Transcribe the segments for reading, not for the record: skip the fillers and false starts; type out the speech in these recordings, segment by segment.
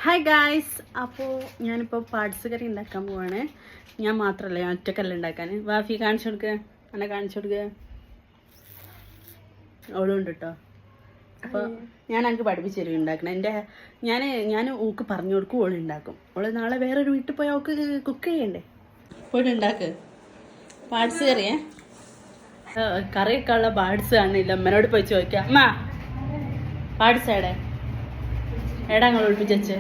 Hi guys, അപ്പോൾ ഞാനിപ്പോൾ parts കറി ഉണ്ടാക്കാൻ പോവാണ്. ഞാൻ മാത്രമല്ല, ഞാൻ ഒറ്റക്കല്ല ഉണ്ടാക്കാൻ. വാഫി കാണിച്ചു കൊടുക്കുക, എന്നെ കാണിച്ചു കൊടുക്കുക. അവളുണ്ട് കേട്ടോ. അപ്പോൾ ഞാൻ എനിക്ക് പഠിപ്പിച്ചു തരും ഉണ്ടാക്കണം. ഞാൻ ഓക്ക് പറഞ്ഞു കൊടുക്കും, ഓൾ ഉണ്ടാക്കും. ഓൾ നാളെ വേറൊരു വീട്ടിൽ പോയാൽ ഓക്ക് കുക്ക് ചെയ്യണ്ടേ, പോയിട്ട് ഉണ്ടാക്ക്. പാർട്സ് കറിയേ, കറിയൊക്കെ ഉള്ള പാർട്സ് കാണില്ല. അമ്മനോട് പോയി ചോദിക്കാം, അമ്മ പാർട്സ് എടാ നിങ്ങൾ ഒളിപ്പിച്ചു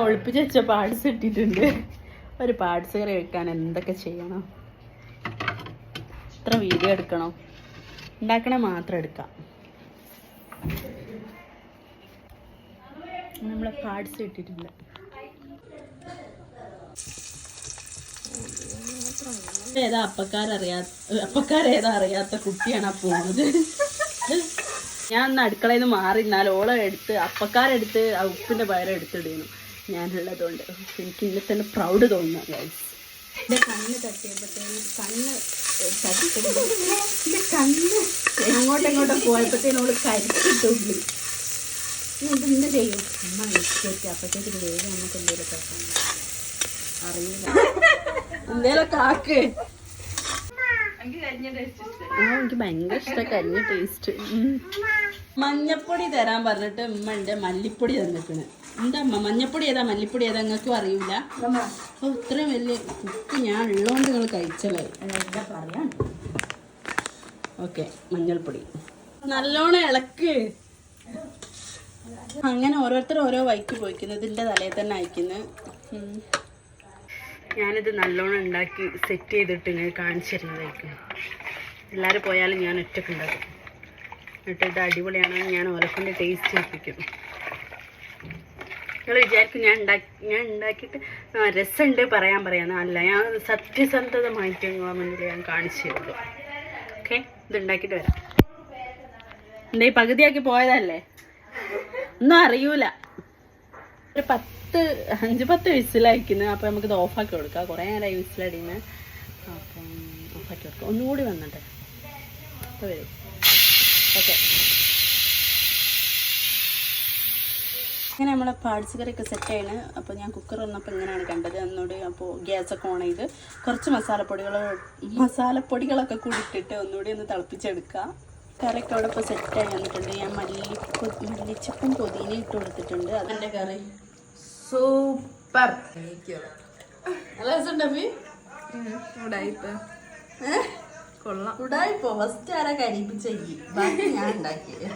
ഒളിപ്പിച്ച പാർട്സ് ഇട്ടിട്ടുണ്ട്. ഒരു പാർട്സ് കറി വെക്കാൻ എന്തൊക്കെ ചെയ്യണം, ഇത്ര വീഡിയോ എടുക്കണം, ഉണ്ടാക്കണേ മാത്രം എടുക്കാം. നമ്മളെ പാർട്സ് ഇട്ടിട്ടുണ്ട്. ഏതാ അപ്പക്കാരേതാ അറിയാത്ത കുട്ടിയാണ് ആ പോകുന്നത്. ഞാൻ ഒന്ന് അടുക്കളയിൽ നിന്ന് മാറി എന്നാൽ ഓളെ എടുത്ത് അപ്പക്കാരെടുത്ത് ആ ഉപ്പിൻ്റെ പകരം എടുത്തിടുന്നു ഞാനുള്ളതുകൊണ്ട്. എനിക്ക് ഇന്നെ തന്നെ പ്രൗഡ് തോന്നുന്നു ഗൈസ്. എൻ്റെ കണ്ണ് തട്ടിയപ്പോഴത്തേനും കണ്ണ് അങ്ങോട്ടും പോയപ്പോഴത്തേനും ഓള് കരിച്ചിട്ടുള്ളി. ഇന്ന് ചെയ്യും അമ്മ വിളിച്ചേക്ക് അപ്പോഴത്തേക്ക് വേഗം നമുക്ക് എന്തെങ്കിലുമൊക്കെ അറിയില്ല, എന്തേലൊക്കെ ആക്ക്. എനിക്ക് ഭയങ്കര ഇഷ്ടം കരിഞ്ഞ ടേസ്റ്റ്. മഞ്ഞപ്പൊടി തരാൻ പറഞ്ഞിട്ട് ഉമ്മ എൻ്റെ മല്ലിപ്പൊടി തന്നിക്കണ്. എന്താ അമ്മ മഞ്ഞപ്പൊടി ഏതാ മല്ലിപ്പൊടി ഏതാ നിങ്ങൾക്കും അറിയില്ല. അപ്പോൾ ഇത്രയും വലിയ കുക്ക് ഞാൻ ഉള്ളതുകൊണ്ട് നിങ്ങൾ കഴിച്ചല്ലേ എന്താ പറയാ. ഓക്കെ, മഞ്ഞൾപ്പൊടി നല്ലോണം ഇളക്ക്. അങ്ങനെ ഓരോരുത്തർ ഓരോ വൈക്ക് പോയിക്കുന്നത്, ഇതിൻ്റെ തലയിൽ തന്നെ അയക്കുന്നത്. ഞാനിത് നല്ലോണം ഉണ്ടാക്കി സെറ്റ് ചെയ്തിട്ട് ഇങ്ങനെ കാണിച്ചു തരുന്നതായിരിക്കും. എല്ലാവരും പോയാലും ഞാൻ ഒറ്റയ്ക്ക് ഉണ്ടാക്കും. എന്നിട്ട് ഇത് അടിപൊളിയാണെങ്കിൽ ഞാൻ ഓലക്കൊണ്ട് ടേസ്റ്റ് ചെയ്യിപ്പിക്കും. നിങ്ങൾ വിചാരിക്കും ഞാൻ ഉണ്ടാക്കിയിട്ട് രസമുണ്ട് പറയാമെന്ന്. അല്ല, ഞാൻ സത്യസന്ധതമായിട്ട് നിങ്ങളെ മുന്നിൽ ഞാൻ കാണിച്ചു തരുള്ളൂ. ഓക്കെ, ഇത് ഉണ്ടാക്കിയിട്ട് വരാം. എന്താ ഈ പകുതിയാക്കി പോയതല്ലേ, ഒന്നും അറിയൂല. ഒരു 5-10 വിസിലയക്കുന്നത്. അപ്പോൾ നമുക്കിത് ഓഫാക്കി കൊടുക്കാം. കുറേ നേരമായി വിസിലടിന്ന്. അപ്പം ഓഫാക്കി കൊടുക്കാം. ഒന്നുകൂടി വന്നിട്ടെ അപ്പോൾ വരും. ഓക്കെ, അങ്ങനെ നമ്മളെ പാർട്സ് കറിയൊക്കെ സെറ്റ് ആണ്. അപ്പോൾ ഞാൻ കുക്കർ വന്നപ്പോൾ ഇങ്ങനെയാണ് കണ്ടത് ഒന്നുകൂടി. അപ്പോൾ ഗ്യാസൊക്കെ ഓൺ ചെയ്ത് കുറച്ച് മസാലപ്പൊടികളൊക്കെ കൂടി ഇട്ടിട്ട് ഒന്നുകൂടി ഒന്ന് തിളപ്പിച്ചെടുക്കുക. കറിയൊക്കെ അവിടെ ഇപ്പോൾ സെറ്റായി വന്നിട്ടുണ്ട്. ഞാൻ മല്ലിച്ചപ്പും പൊതിന ഇട്ട് കൊടുത്തിട്ടുണ്ട്. അതിൻ്റെ കറി സൂപ്പർ. കൊള്ളാം. ഉടായിപ്പോ ഫസ്റ്റ് ആരാ കരിപ്പിച്ച ബാക്കി ഞാൻ ഉണ്ടാക്കിയത്.